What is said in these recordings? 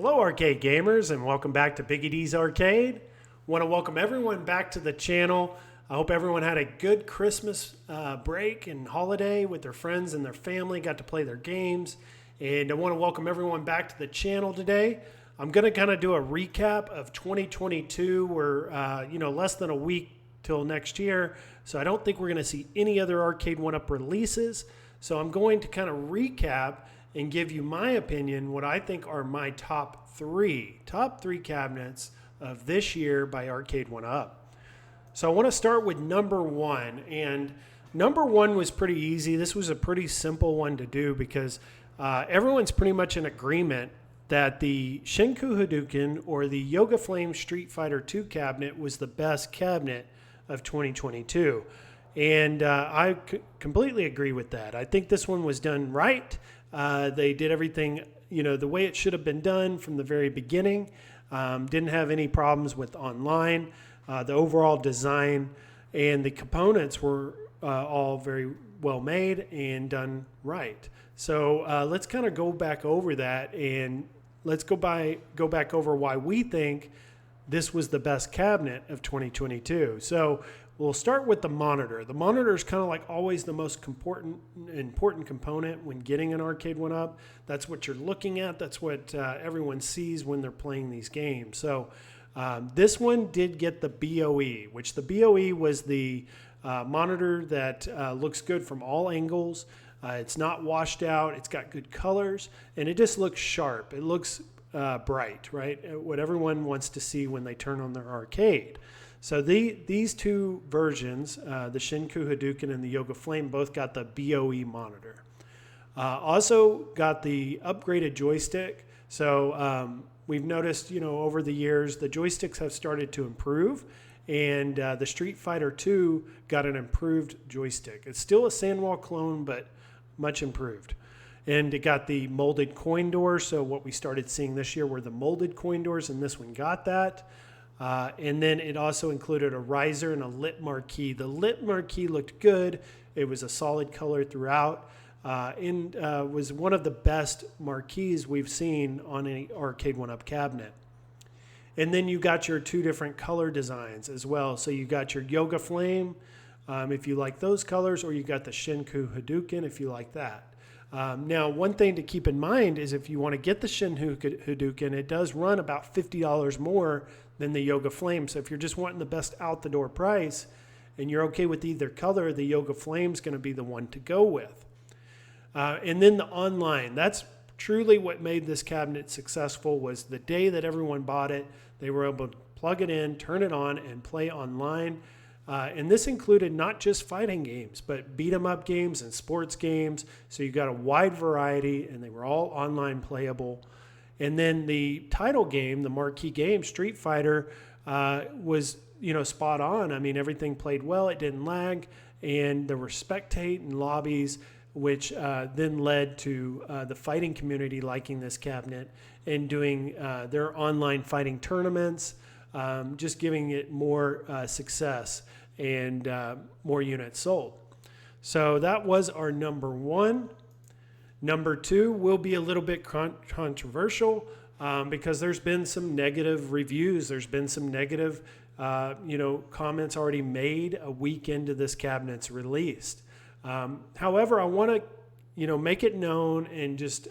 Hello, arcade gamers, and welcome back to Biggggy D's Arcade. Want to welcome everyone back to the channel. I hope everyone had a good Christmas break and holiday with their friends and their family, got to play their games. And I want to welcome everyone back to the channel today. I'm going to kind of do a recap of 2022. We're less than a week till next year, so I don't think we're going to see any other Arcade1up releases. So I'm going to kind of recap and give you my opinion, what I think are my top three cabinets of this year by Arcade1up. So I want to start with number one, and number one was pretty easy. This was a pretty simple one to do because everyone's pretty much in agreement that the Shinku Hadouken or the Yoga Flame Street Fighter 2 cabinet was the best cabinet of 2022. And I completely agree with that. I think this one was done right. They did everything, the way it should have been done from the very beginning. Didn't have any problems with online. The overall design and the components were all very well made and done right. So let's kind of go back over that, and let's go back over why we think this was the best cabinet of 2022. So we'll start with the monitor. The monitor is kind of like always the most important component when getting an Arcade1up. That's what you're looking at. That's what everyone sees when they're playing these games. So this one did get the BOE, which the BOE was the monitor that looks good from all angles. It's not washed out. It's got good colors, and it just looks sharp. It looks bright, right? What everyone wants to see when they turn on their arcade. So these two versions, the Shinku Hadouken and the Yoga Flame, both got the BOE monitor. Also got the upgraded joystick. So we've noticed, over the years, the joysticks have started to improve, and the Street Fighter 2 got an improved joystick. It's still a Sandwall clone, but much improved. And it got the molded coin doors. So what we started seeing this year were the molded coin doors, and this one got that. And then it also included a riser and a lit marquee. The lit marquee looked good. It was a solid color throughout, and was one of the best marquees we've seen on any Arcade1up cabinet. And then you got your two different color designs as well. So you got your Yoga Flame, if you like those colors, or you got the Shinku Hadouken if you like that. Now, one thing to keep in mind is if you want to get the Shinku Hadouken, it does run about $50 more than the Yoga Flame. So if you're just wanting the best out-the-door price and you're okay with either color, the Yoga Flame is going to be the one to go with. And then the online. That's truly what made this cabinet successful. Was the day that everyone bought it, they were able to plug it in, turn it on, and play online. And this included not just fighting games, but beat-em-up games and sports games. So you got a wide variety, and they were all online playable. And then the title game, the marquee game, Street Fighter, was spot on. I mean, everything played well. It didn't lag, and there were spectate and lobbies, which then led to the fighting community liking this cabinet and doing their online fighting tournaments, just giving it more success and more units sold. So that was our number one. Number two will be a little bit controversial because there's been some negative reviews. There's been some negative, comments already made a week into this cabinet's released. However, I want to, make it known and just,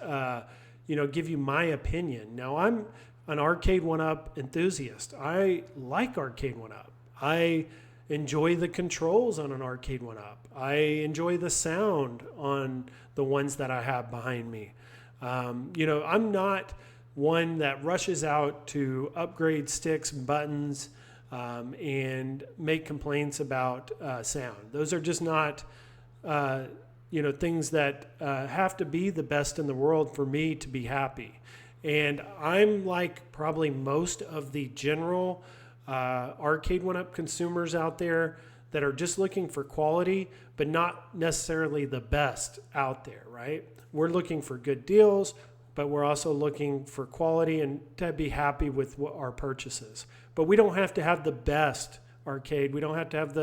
give you my opinion. Now, I'm an Arcade1up enthusiast. I like Arcade1up. I enjoy the controls on an Arcade1up. I enjoy the sound on the ones that I have behind me. I'm not one that rushes out to upgrade sticks and buttons and make complaints about sound. Those are just not, things that have to be the best in the world for me to be happy. And I'm like probably most of the general Arcade1up consumers out there that are just looking for quality, but not necessarily the best out there, right? We're looking for good deals, but we're also looking for quality and to be happy with our purchases. But we don't have to have the best arcade. We don't have to have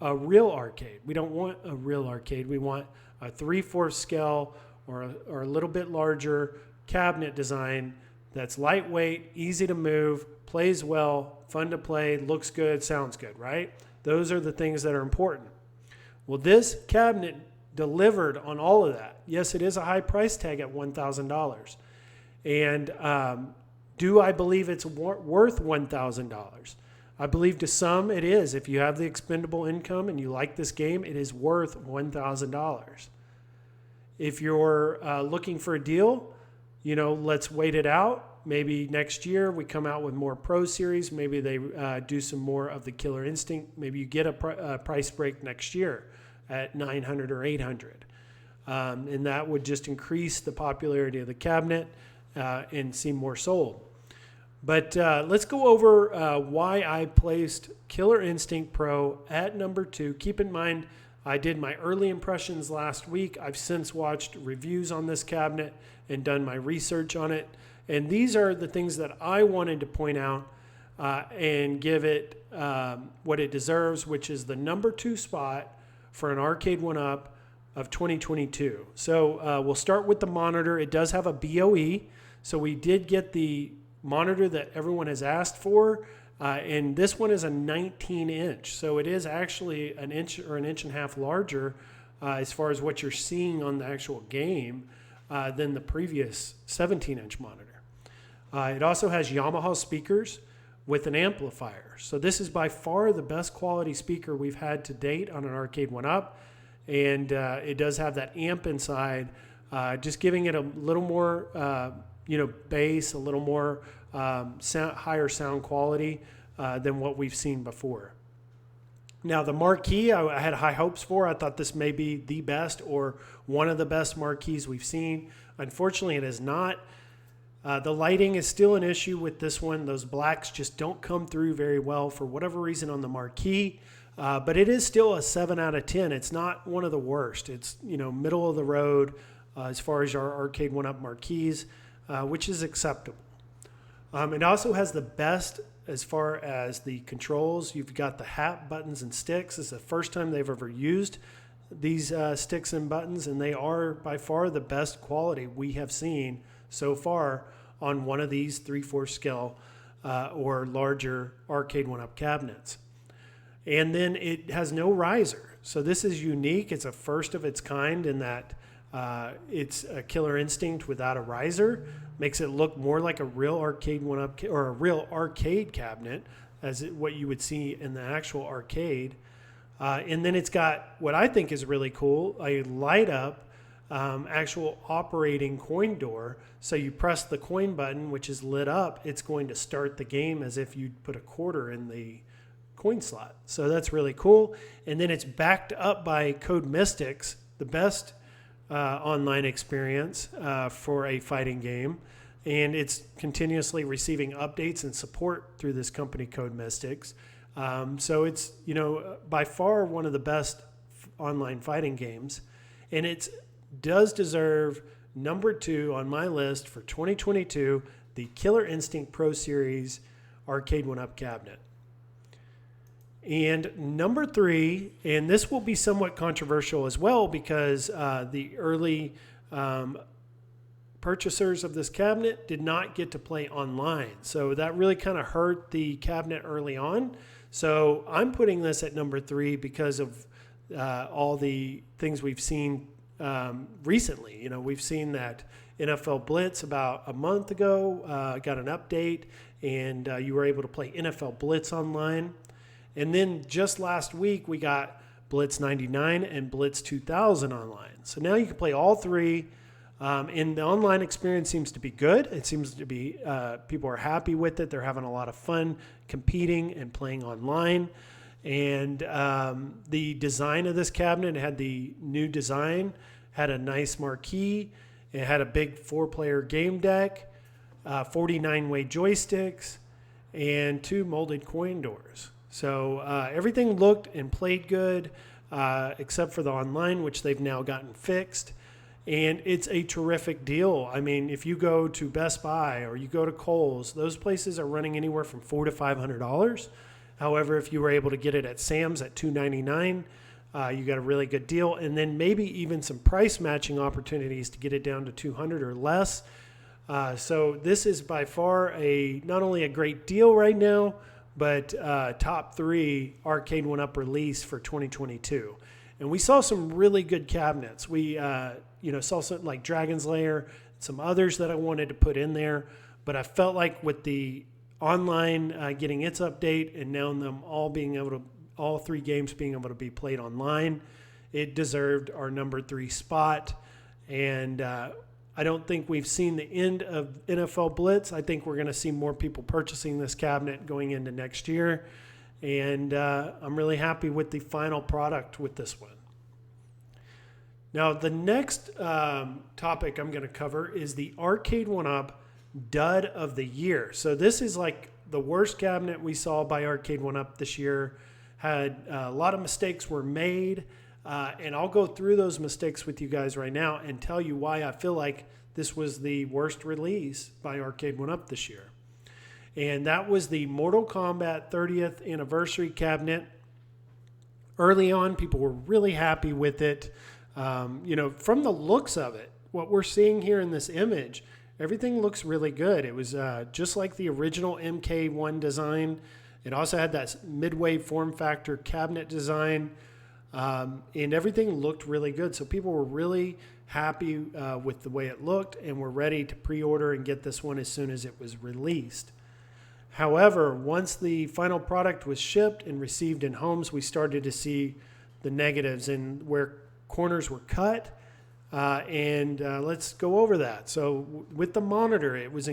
a real arcade. We don't want a real arcade. We want a 3/4 scale or a little bit larger cabinet design that's lightweight, easy to move, plays well, fun to play, looks good, sounds good, right? Those are the things that are important. Well, this cabinet delivered on all of that. Yes, it is a high price tag at $1,000. And do I believe it's worth $1,000? I believe to some it is. If you have the expendable income and you like this game, it is worth $1,000. If you're looking for a deal, let's wait it out. Maybe next year we come out with more Pro Series. Maybe they do some more of the Killer Instinct. Maybe you get a price break next year at $900 or $800. And that would just increase the popularity of the cabinet and see more sold. But let's go over why I placed Killer Instinct Pro at number 2. Keep in mind, I did my early impressions last week. I've since watched reviews on this cabinet and done my research on it. And these are the things that I wanted to point out and give it what it deserves, which is the number 2 spot for an Arcade1up of 2022. So we'll start with the monitor. It does have a BOE. So we did get the monitor that everyone has asked for. And this one is a 19-inch. So it is actually an inch or an inch and a half larger as far as what you're seeing on the actual game than the previous 17-inch monitor. It also has Yamaha speakers with an amplifier. So this is by far the best quality speaker we've had to date on an Arcade1up. And it does have that amp inside, just giving it a little more, bass, a little more higher sound quality than what we've seen before. Now, the marquee, I had high hopes for. I thought this may be the best or one of the best marquees we've seen. Unfortunately, it is not. The lighting is still an issue with this one. Those blacks just don't come through very well for whatever reason on the marquee. But it is still a 7 out of 10. It's not one of the worst. It's, middle of the road as far as our Arcade1up marquees, which is acceptable. It also has the best as far as the controls. You've got the hat, buttons, and sticks. It's the first time they've ever used these sticks and buttons, and they are by far the best quality we have seen so far on one of these 3/4 scale or larger Arcade1up cabinets. And then it has no riser. So this is unique. It's a first of its kind in that it's a Killer Instinct without a riser. Makes it look more like a real Arcade1up or a real arcade cabinet as what you would see in the actual arcade. And then it's got what I think is really cool, a light up actual operating coin door. So you press the coin button, which is lit up. It's going to start the game as if you put a quarter in the coin slot. So that's really cool. And then it's backed up by Code Mystics, the best online experience for a fighting game. And it's continuously receiving updates and support through this company, Code Mystics. So it's, by far one of the best online fighting games. And it does deserve number 2 on my list for 2022, the Killer Instinct Pro Series Arcade1up cabinet. And number 3, and this will be somewhat controversial as well because the early purchasers of this cabinet did not get to play online. So that really kind of hurt the cabinet early on. So I'm putting this at number 3 because of all the things we've seen recently. We've seen that NFL Blitz about a month ago got an update, and you were able to play NFL Blitz online. And then just last week, we got Blitz 99 and Blitz 2000 online. So now you can play all 3. And the online experience seems to be good. It seems to be, people are happy with it. They're having a lot of fun competing and playing online. And the design of this cabinet had the new design, had a nice marquee. It had a big 4-player game deck, 49-way joysticks, and 2 molded coin doors. So everything looked and played good, except for the online, which they've now gotten fixed. And it's a terrific deal. I mean, if you go to Best Buy or you go to Kohl's, those places are running anywhere from $400 to $500. However, if you were able to get it at Sam's at $299, you got a really good deal. And then maybe even some price matching opportunities to get it down to $200 or less. So this is by far not only a great deal right now, but top 3 Arcade1up release for 2022. And we saw some really good cabinets. We saw something like Dragon's Lair, some others that I wanted to put in there. But I felt like with the online getting its update and now them all 3 games being able to be played online, it deserved our number 3 spot. And I don't think we've seen the end of NFL Blitz. I think we're going to see more people purchasing this cabinet going into next year. And I'm really happy with the final product with this one. Now, the next topic I'm going to cover is the Arcade1up Dud of the Year. So this is like the worst cabinet we saw by Arcade1up this year. Had a lot of mistakes were made. And I'll go through those mistakes with you guys right now and tell you why I feel like this was the worst release by Arcade1up this year. And that was the Mortal Kombat 30th anniversary cabinet. Early on, people were really happy with it. From the looks of it, what we're seeing here in this image, everything looks really good. It was just like the original MK1 design. It also had that midway form factor cabinet design. And everything looked really good. So people were really happy with the way it looked and were ready to pre-order and get this one as soon as it was released. However, once the final product was shipped and received in homes, we started to see the negatives and where corners were cut. Let's go over that. So with the monitor, it was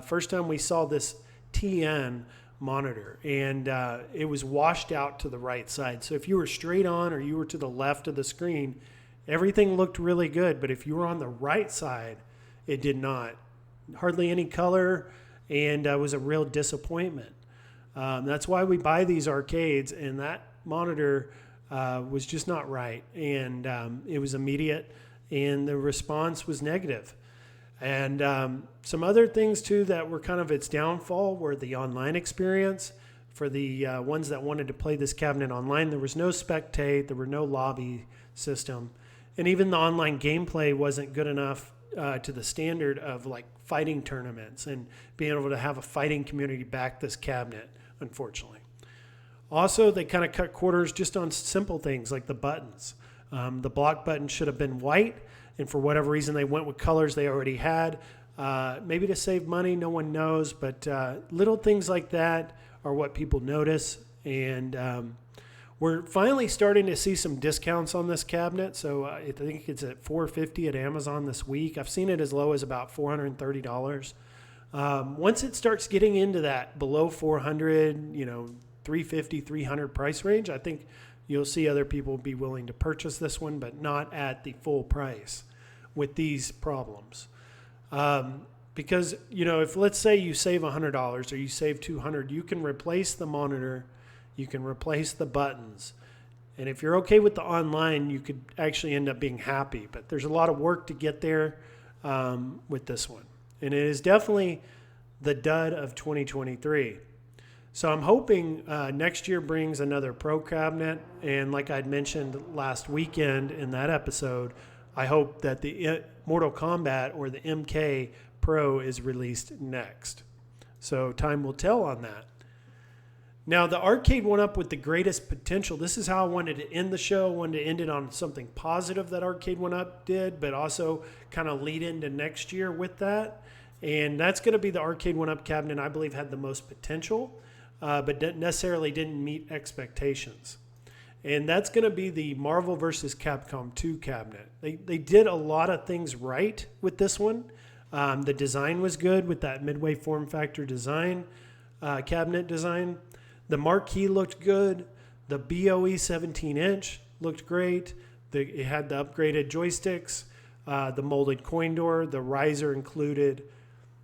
first time we saw this TN monitor, and it was washed out to the right side. So if you were straight on or you were to the left of the screen, everything looked really good. But if you were on the right side, it did not. Hardly any color, and was a real disappointment. That's why we buy these arcades, and that monitor was just not right. And it was immediate, and the response was negative. And some other things, too, that were kind of its downfall were the online experience. For the ones that wanted to play this cabinet online, there was no spectate, there were no lobby system. And even the online gameplay wasn't good enough to the standard of like fighting tournaments and being able to have a fighting community back this cabinet, unfortunately. Also, they kind of cut corners just on simple things like the buttons. The block button should have been white. And for whatever reason, they went with colors they already had. Maybe to save money, no one knows. But little things like that are what people notice. And we're finally starting to see some discounts on this cabinet. So I think it's at $450 at Amazon this week. I've seen it as low as about $430. Once it starts getting into that below $400, $350, $300 price range, I think you'll see other people be willing to purchase this one, but not at the full price with these problems. Because, if let's say you save $100 or you save $200, you can replace the monitor, you can replace the buttons. And if you're okay with the online, you could actually end up being happy. But there's a lot of work to get there with this one. And it is definitely the dud of 2023. So I'm hoping next year brings another Pro cabinet. And like I'd mentioned last weekend in that episode, I hope that the Mortal Kombat or the MK Pro is released next. So time will tell on that. Now, the Arcade1up with the greatest potential, this is how I wanted to end the show. I wanted to end it on something positive that Arcade1up did, but also kind of lead into next year with that. And that's going to be the Arcade1up cabinet I believe had the most potential, but necessarily didn't meet expectations. And that's going to be the Marvel vs. Capcom 2 cabinet. They did a lot of things right with this one. The design was good with that midway form factor design, cabinet design. The marquee looked good. The BOE 17-inch looked great. It had the upgraded joysticks, the molded coin door, the riser included.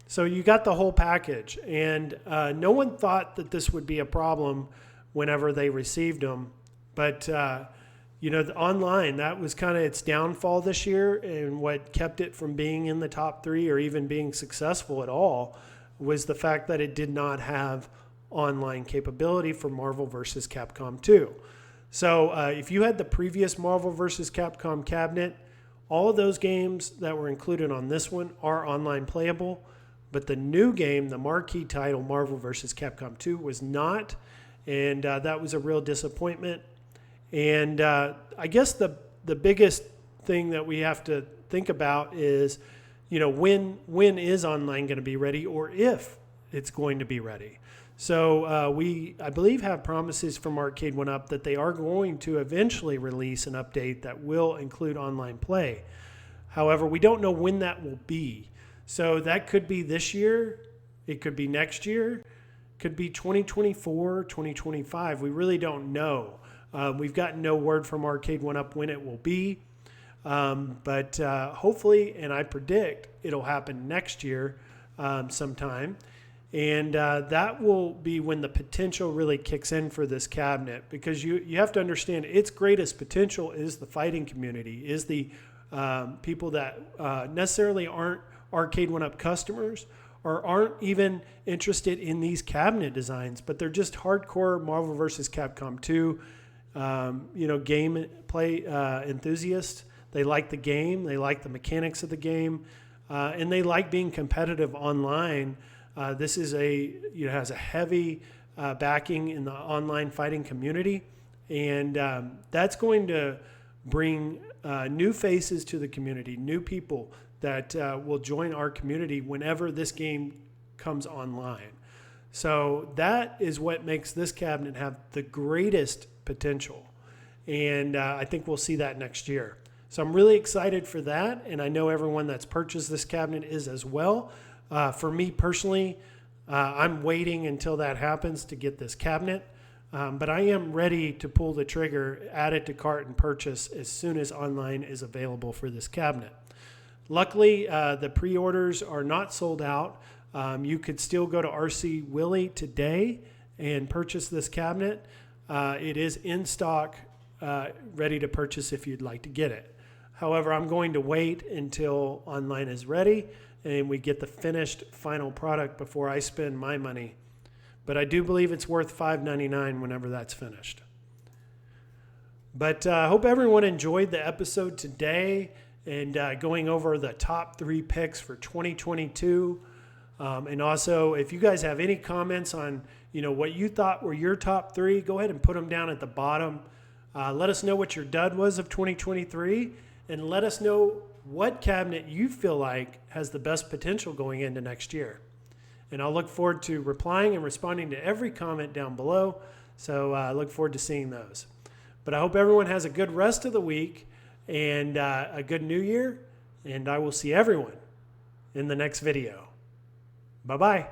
So you got the whole package. And no one thought that this would be a problem whenever they received them. But, the online, that was kind of its downfall this year. And what kept it from being in the top 3 or even being successful at all was the fact that it did not have online capability for Marvel vs. Capcom 2. So if you had the previous Marvel vs. Capcom cabinet All of those games that were included on this one are online playable, but the new game, the marquee title, Marvel vs. Capcom 2, was not, and that was a real disappointment. And I guess the biggest thing that we have to think about is, when is online going to be ready, or if it's going to be ready. So I believe, have promises from Arcade1up that they are going to eventually release an update that will include online play. However, we don't know when that will be. So that could be this year. It could be next year. Could be 2024, 2025. We really don't know. We've gotten no word from Arcade1up when it will be. But hopefully, and I predict, it'll happen next year sometime. And that will be when the potential really kicks in for this cabinet, because you have to understand its greatest potential is the fighting community, is the people that necessarily aren't Arcade1up customers or aren't even interested in these cabinet designs, but they're just hardcore Marvel vs. Capcom 2, game play enthusiasts. They like the game, they like the mechanics of the game, and they like being competitive online. This is has a heavy backing in the online fighting community, and that's going to bring new faces to the community, new people that will join our community whenever this game comes online. So that is what makes this cabinet have the greatest potential, and I think we'll see that next year. So I'm really excited for that, and I know everyone that's purchased this cabinet is as well. For me personally, I'm waiting until that happens to get this cabinet, but I am ready to pull the trigger, add it to cart, and purchase as soon as online is available for this cabinet. Luckily, the pre-orders are not sold out. You could still go to RC Willey today and purchase this cabinet. It is in stock, ready to purchase if you'd like to get it. However, I'm going to wait until online is ready and we get the finished final product before I spend my money. But I do believe it's worth $5.99 whenever that's finished. But I hope everyone enjoyed the episode today and going over the top 3 picks for 2022. And also, if you guys have any comments on what you thought were your top 3, go ahead and put them down at the bottom. Let us know what your dud was of 2023, and let us know what cabinet you feel like has the best potential going into next year. And I'll look forward to replying and responding to every comment down below. So I look forward to seeing those. But I hope everyone has a good rest of the week and a good new year. And I will see everyone in the next video. Bye-bye.